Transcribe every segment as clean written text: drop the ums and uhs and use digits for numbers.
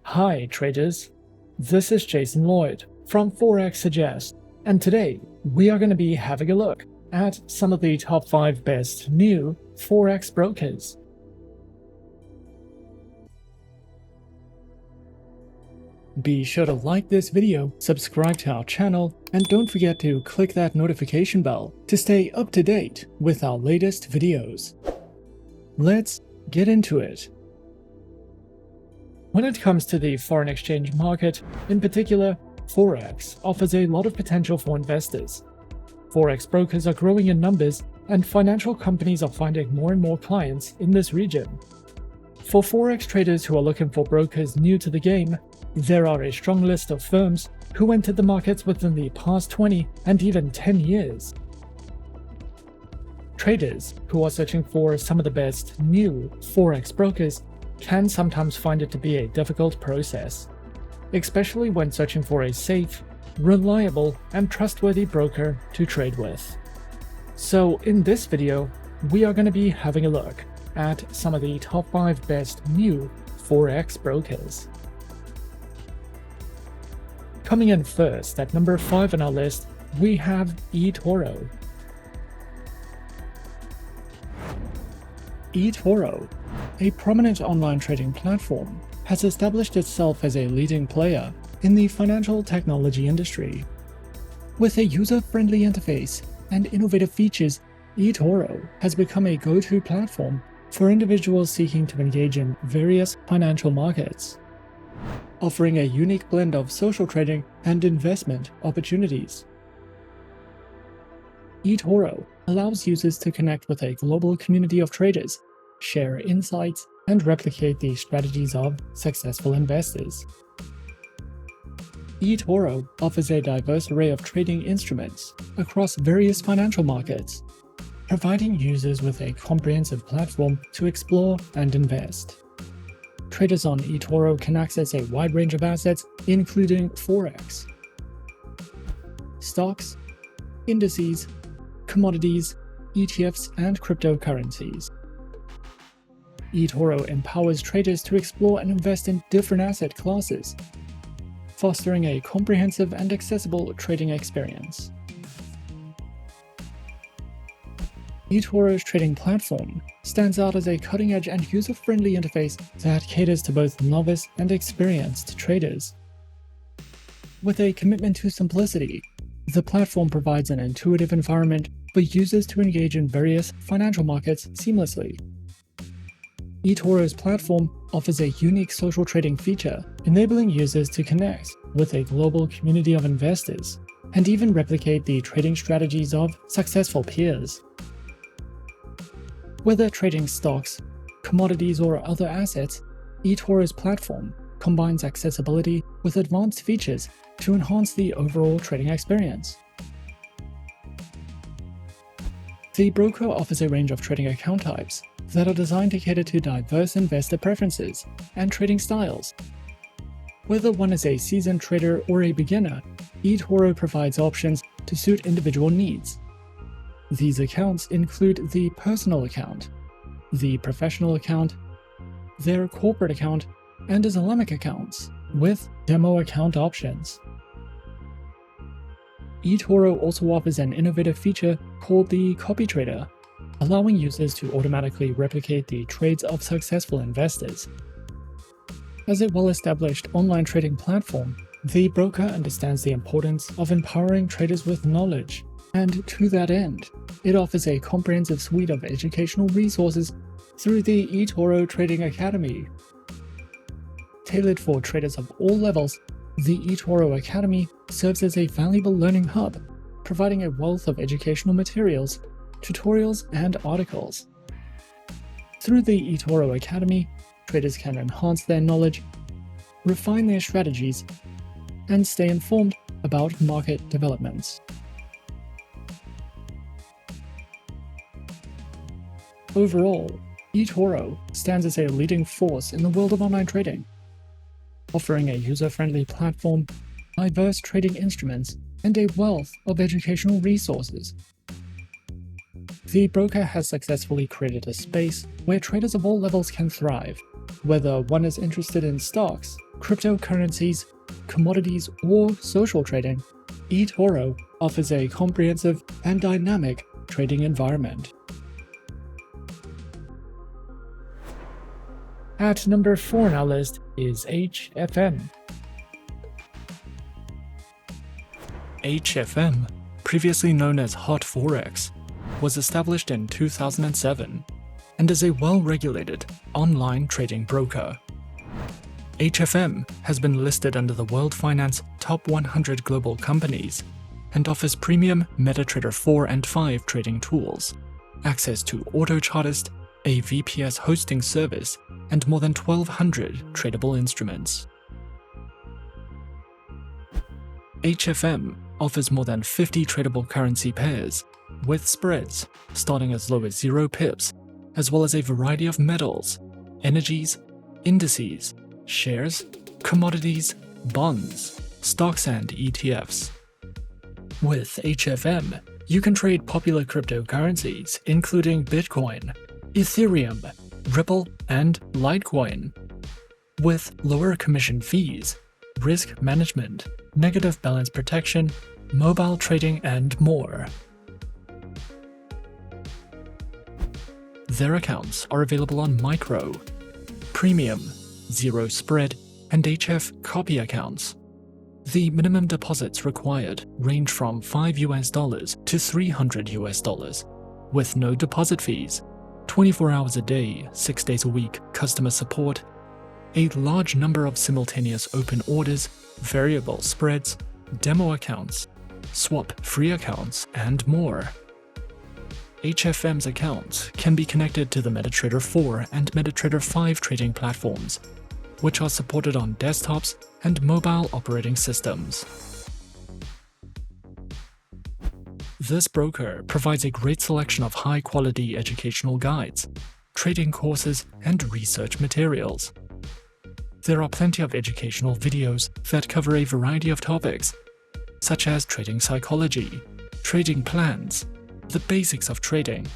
Hi traders, this is Jason Lloyd from Forexsuggest, and today we are going to be having a look at some of the top 5 best new Forex brokers. Be sure to like this video, subscribe to our channel, and don't forget to click that notification bell to stay up to date with our latest videos. Let's get into it. When it comes to the foreign exchange market, in particular, Forex offers a lot of potential for investors. Forex brokers are growing in numbers, and financial companies are finding more and more clients in this region. For Forex traders who are looking for brokers new to the game, there are a strong list of firms who entered the markets within the past 20 and even 10 years. Traders who are searching for some of the best new Forex brokers can sometimes find it to be a difficult process, especially when searching for a safe, reliable, and trustworthy broker to trade with. So in this video, we are going to be having a look at some of the top 5 best new Forex brokers. Coming in first at number 5 on our list, we have eToro. eToro, a prominent online trading platform, has established itself as a leading player in the financial technology industry. With a user-friendly interface and innovative features, eToro has become a go-to platform for individuals seeking to engage in various financial markets, offering a unique blend of social trading and investment opportunities. eToro allows users to connect with a global community of traders, share insights, and replicate the strategies of successful investors. eToro offers a diverse array of trading instruments across various financial markets, providing users with a comprehensive platform to explore and invest. Traders on eToro can access a wide range of assets, including Forex, stocks, indices, commodities, ETFs, and cryptocurrencies. eToro empowers traders to explore and invest in different asset classes, fostering a comprehensive and accessible trading experience. eToro's trading platform stands out as a cutting-edge and user-friendly interface that caters to both novice and experienced traders. With a commitment to simplicity, the platform provides an intuitive environment for users to engage in various financial markets seamlessly. eToro's platform offers a unique social trading feature, enabling users to connect with a global community of investors and even replicate the trading strategies of successful peers. Whether trading stocks, commodities, or other assets, eToro's platform combines accessibility with advanced features to enhance the overall trading experience. The broker offers a range of trading account types that are designed to cater to diverse investor preferences and trading styles. Whether one is a seasoned trader or a beginner, eToro provides options to suit individual needs. These accounts include the personal account, the professional account, their corporate account, and Islamic accounts, with demo account options. eToro also offers an innovative feature called the Copy Trader, allowing users to automatically replicate the trades of successful investors. As a well-established online trading platform, the broker understands the importance of empowering traders with knowledge, and to that end, it offers a comprehensive suite of educational resources through the eToro Trading Academy. Tailored for traders of all levels, the eToro Academy serves as a valuable learning hub, providing a wealth of educational materials, tutorials, and articles. Through the eToro Academy, traders can enhance their knowledge, refine their strategies, and stay informed about market developments. Overall, eToro stands as a leading force in the world of online trading, offering a user-friendly platform, diverse trading instruments, and a wealth of educational resources. The broker has successfully created a space where traders of all levels can thrive, whether one is interested in stocks, cryptocurrencies, commodities, or social trading, eToro offers a comprehensive and dynamic trading environment. At number 4 on our list is HFM. HFM, previously known as Hot Forex, was established in 2007 and is a well-regulated online trading broker. HFM has been listed under the World Finance Top 100 Global Companies and offers premium MetaTrader 4 and 5 trading tools, access to AutoChartist, a VPS hosting service, and more than 1,200 tradable instruments. HFM offers more than 50 tradable currency pairs, with spreads starting as low as 0 pips, as well as a variety of metals, energies, indices, shares, commodities, bonds, stocks, and ETFs. With HFM, you can trade popular cryptocurrencies, including Bitcoin, Ethereum, Ripple, and Litecoin, with lower commission fees, risk management, negative balance protection, mobile trading, and more. Their accounts are available on Micro, Premium, Zero Spread, and HF Copy accounts. The minimum deposits required range from $5 to $300, with no deposit fees, 24 hours a day, 6 days a week customer support, a large number of simultaneous open orders, variable spreads, demo accounts, swap-free accounts, and more. HFM's accounts can be connected to the MetaTrader 4 and MetaTrader 5 trading platforms, which are supported on desktops and mobile operating systems. This broker provides a great selection of high-quality educational guides, trading courses, and research materials. There are plenty of educational videos that cover a variety of topics, such as trading psychology, trading plans, the basics of trading,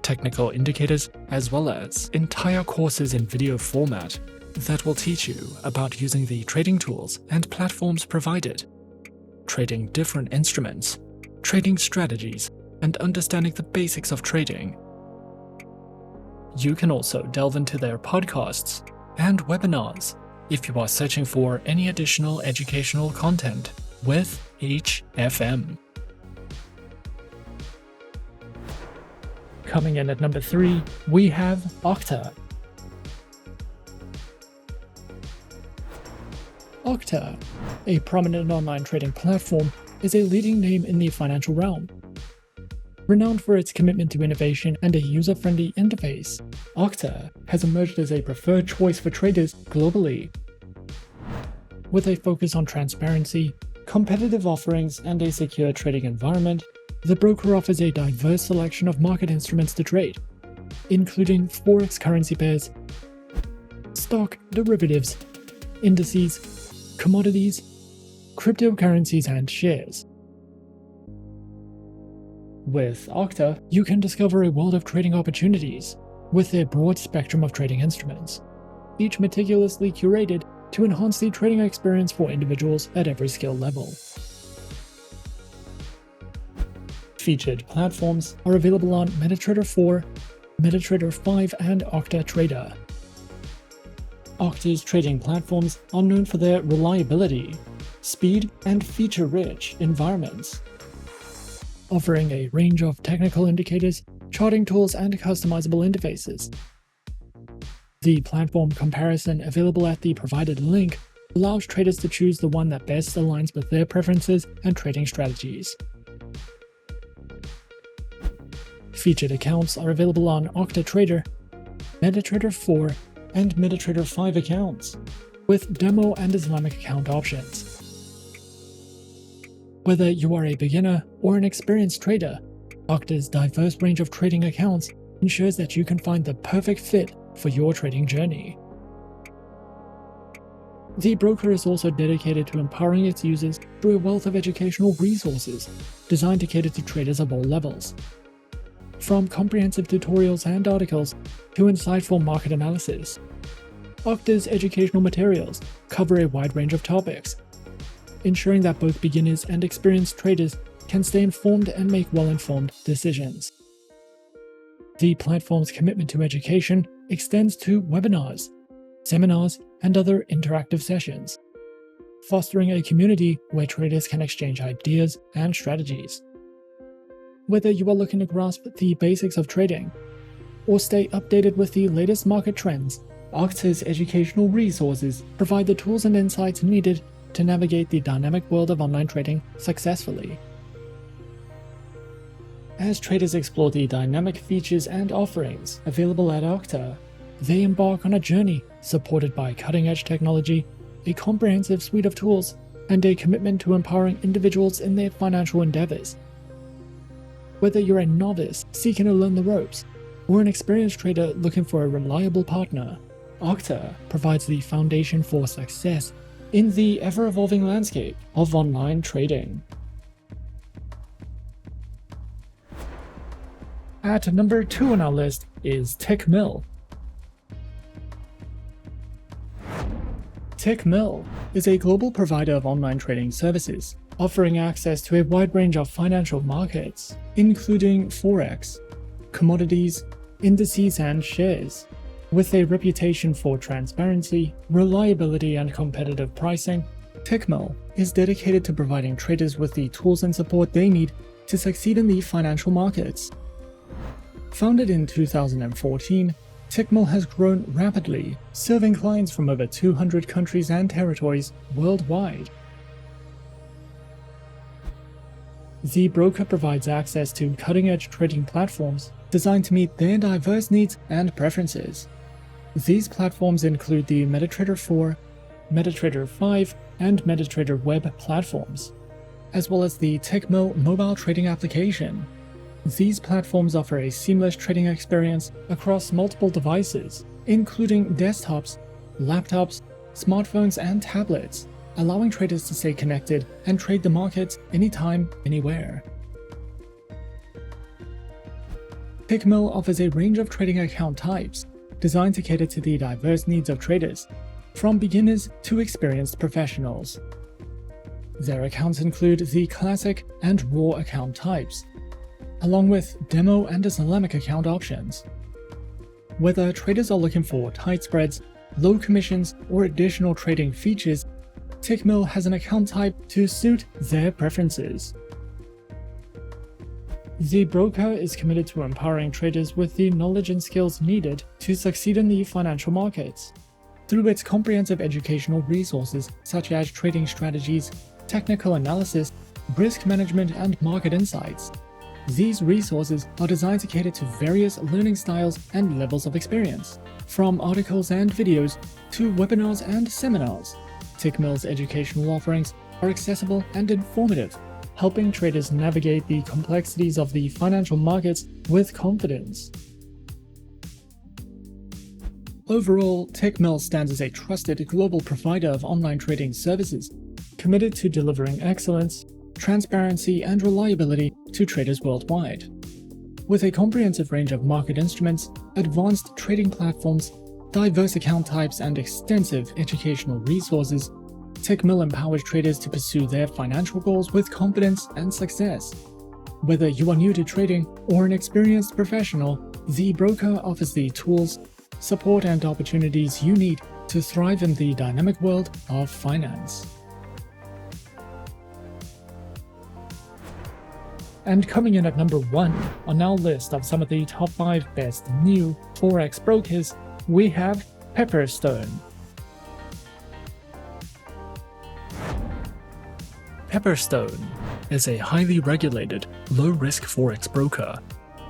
technical indicators, as well as entire courses in video format that will teach you about using the trading tools and platforms provided, trading different instruments, trading strategies, and understanding the basics of trading. You can also delve into their podcasts and webinars if you are searching for any additional educational content with HFM. Coming in at number 3, we have Octa. Octa, a prominent online trading platform, is a leading name in the financial realm. Renowned for its commitment to innovation and a user-friendly interface, Octa has emerged as a preferred choice for traders globally. With a focus on transparency, competitive offerings, and a secure trading environment, the broker offers a diverse selection of market instruments to trade, including Forex currency pairs, stock derivatives, indices, commodities, cryptocurrencies, and shares. With Octa, you can discover a world of trading opportunities with their broad spectrum of trading instruments, each meticulously curated to enhance the trading experience for individuals at every skill level. Featured platforms are available on MetaTrader 4, MetaTrader 5, and Octa Trader. Octa's trading platforms are known for their reliability, speed, and feature-rich environments, offering a range of technical indicators, charting tools, and customizable interfaces. The platform comparison available at the provided link allows traders to choose the one that best aligns with their preferences and trading strategies. Featured accounts are available on Octa Trader, MetaTrader 4, and MetaTrader 5 accounts, with demo and Islamic account options. Whether you are a beginner or an experienced trader, Octa's diverse range of trading accounts ensures that you can find the perfect fit for your trading journey. The broker is also dedicated to empowering its users through a wealth of educational resources designed to cater to traders of all levels. From comprehensive tutorials and articles to insightful market analysis, Octa's educational materials cover a wide range of topics, ensuring that both beginners and experienced traders can stay informed and make well-informed decisions. The platform's commitment to education extends to webinars, seminars, and other interactive sessions, fostering a community where traders can exchange ideas and strategies. Whether you are looking to grasp the basics of trading or stay updated with the latest market trends, Octa's educational resources provide the tools and insights needed to navigate the dynamic world of online trading successfully. As traders explore the dynamic features and offerings available at Octa, they embark on a journey supported by cutting-edge technology, a comprehensive suite of tools, and a commitment to empowering individuals in their financial endeavors. Whether you're a novice seeking to learn the ropes, or an experienced trader looking for a reliable partner, Octa provides the foundation for success in the ever-evolving landscape of online trading. At number 2 on our list is Tickmill. Tickmill is a global provider of online trading services, offering access to a wide range of financial markets, including Forex, commodities, indices, and shares. With a reputation for transparency, reliability, and competitive pricing, Tickmill is dedicated to providing traders with the tools and support they need to succeed in the financial markets. Founded in 2014, Tickmill has grown rapidly, serving clients from over 200 countries and territories worldwide. The broker provides access to cutting-edge trading platforms designed to meet their diverse needs and preferences. These platforms include the MetaTrader 4, MetaTrader 5, and MetaTrader Web platforms, as well as the Tickmill mobile trading application. These platforms offer a seamless trading experience across multiple devices, including desktops, laptops, smartphones, and tablets, allowing traders to stay connected and trade the markets anytime, anywhere. Tickmill offers a range of trading account types designed to cater to the diverse needs of traders, from beginners to experienced professionals. Their accounts include the classic and raw account types, along with demo and Islamic account options. Whether traders are looking for tight spreads, low commissions, or additional trading features, Tickmill has an account type to suit their preferences. The broker is committed to empowering traders with the knowledge and skills needed to succeed in the financial markets. Through its comprehensive educational resources such as trading strategies, technical analysis, risk management, and market insights, these resources are designed to cater to various learning styles and levels of experience. From articles and videos to webinars and seminars, Tickmill's educational offerings are accessible and informative, helping traders navigate the complexities of the financial markets with confidence. Overall, Tickmill stands as a trusted global provider of online trading services, committed to delivering excellence, transparency, and reliability to traders worldwide. With a comprehensive range of market instruments, advanced trading platforms, diverse account types, and extensive educational resources, Tickmill empowers traders to pursue their financial goals with confidence and success. Whether you are new to trading or an experienced professional, the broker offers the tools, support, and opportunities you need to thrive in the dynamic world of finance. And coming in at number 1 on our list of some of the top 5 best new Forex brokers, we have Pepperstone. Pepperstone is a highly regulated, low-risk Forex broker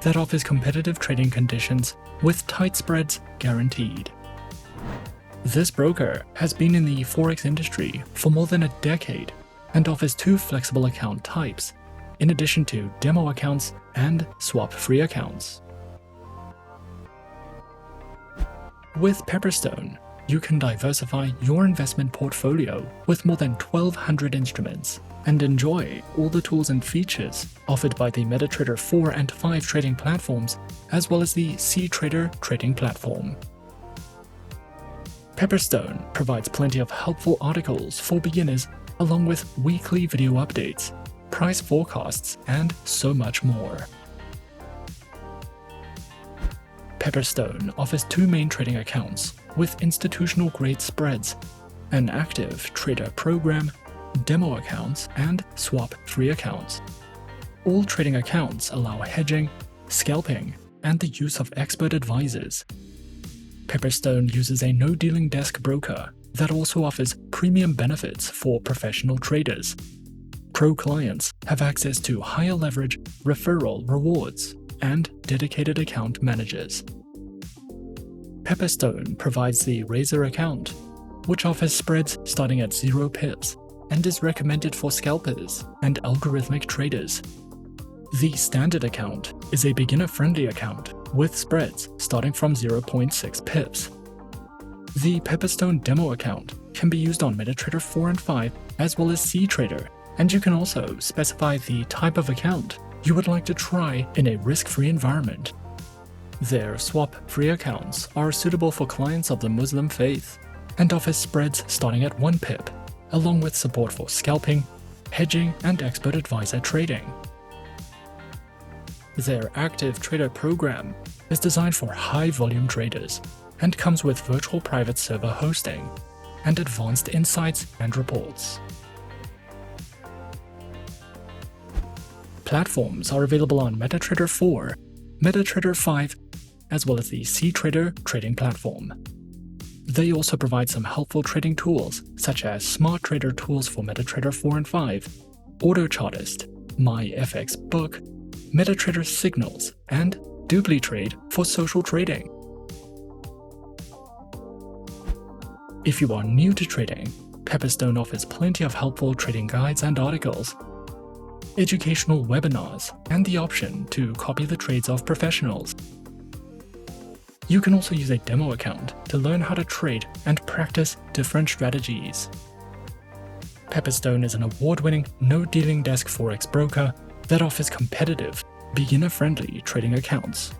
that offers competitive trading conditions with tight spreads guaranteed. This broker has been in the Forex industry for more than a decade and offers 2 flexible account types, in addition to demo accounts and swap-free accounts. With Pepperstone, you can diversify your investment portfolio with more than 1,200 instruments and enjoy all the tools and features offered by the MetaTrader 4 and 5 trading platforms, as well as the cTrader trading platform. Pepperstone provides plenty of helpful articles for beginners, along with weekly video updates, price forecasts, and so much more. Pepperstone offers two main trading accounts with institutional-grade spreads, an active trader program, demo accounts, and swap-free accounts. All trading accounts allow hedging, scalping, and the use of expert advisors. Pepperstone uses a no-dealing desk broker that also offers premium benefits for professional traders. Pro clients have access to higher leverage referral rewards and dedicated account managers. Pepperstone provides the Razor account, which offers spreads starting at 0 pips and is recommended for scalpers and algorithmic traders. The Standard account is a beginner-friendly account with spreads starting from 0.6 pips. The Pepperstone demo account can be used on MetaTrader 4 and 5 as well as CTrader, and you can also specify the type of account you would like to try in a risk-free environment. Their swap-free accounts are suitable for clients of the Muslim faith and offer spreads starting at 1 pip, along with support for scalping, hedging, and expert advisor trading. Their active trader program is designed for high-volume traders and comes with virtual private server hosting and advanced insights and reports. Platforms are available on MetaTrader 4, MetaTrader 5, as well as the CTrader trading platform. They also provide some helpful trading tools such as Smart Trader tools for MetaTrader 4 and 5, AutoChartist, MyFXBook, MetaTrader Signals, and DupliTrade for social trading. If you are new to trading, Pepperstone offers plenty of helpful trading guides and articles, educational webinars, and the option to copy the trades of professionals. You can also use a demo account to learn how to trade and practice different strategies. Pepperstone is an award-winning no-dealing desk Forex broker that offers competitive, beginner-friendly trading accounts.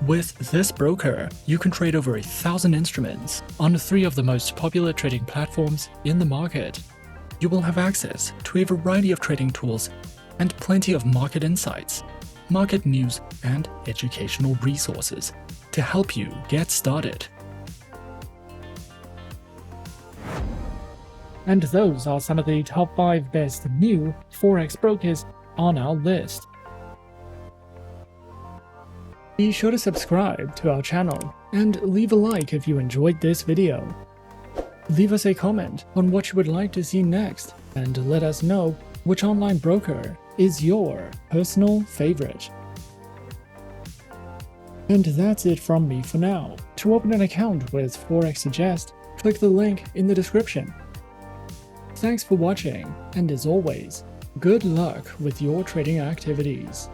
With this broker, you can trade over 1,000 instruments on 3 of the most popular trading platforms in the market. You will have access to a variety of trading tools and plenty of market insights, market news, and educational resources to help you get started. And those are some of the top 5 best new Forex brokers on our list. Be sure to subscribe to our channel and leave a like if you enjoyed this video. Leave us a comment on what you would like to see next and let us know which online broker is your personal favorite. And that's it from me for now. To open an account with Forexsuggest, click the link in the description. Thanks for watching, and as always, good luck with your trading activities.